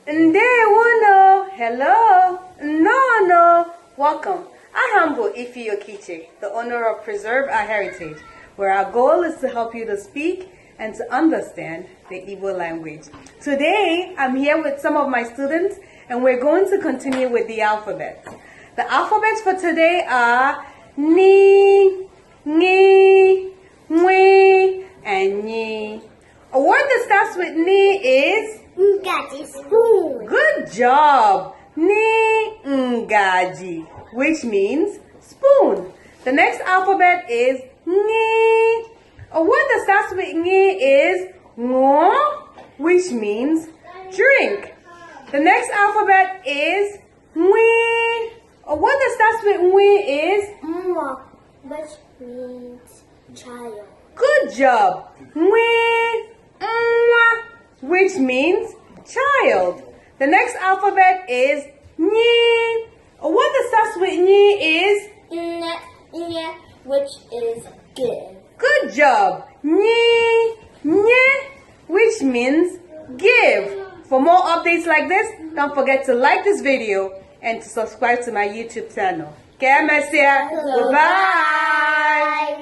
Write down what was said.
Ndewono, hello, no, welcome. Ahambo Ifi Okiche, the owner of Preserve Our Heritage, where our goal is to help you to speak and to understand the Igbo language. Today, I'm here with some of my students, and we're going to continue with the alphabet. The alphabets for today are Ni, Ni, Mwe, and Ni. A word that starts with Ni is Ngaji, spoon. Good job. Ni Ngaji, which means spoon. The next alphabet is Ni. A word that starts with Ni is Ngo, which means drink. The next alphabet is Ngwi. A word that starts with Ngwi is Mwa, which means child. Good job. Ngwi, Nwa, which means child. The next alphabet is Nyi. A word that starts with Nyi is Nye, which is give. Good job. Nyi, Nye, which means give. For more updates like this, don't forget to like this video and to subscribe to my YouTube channel. Goodbye.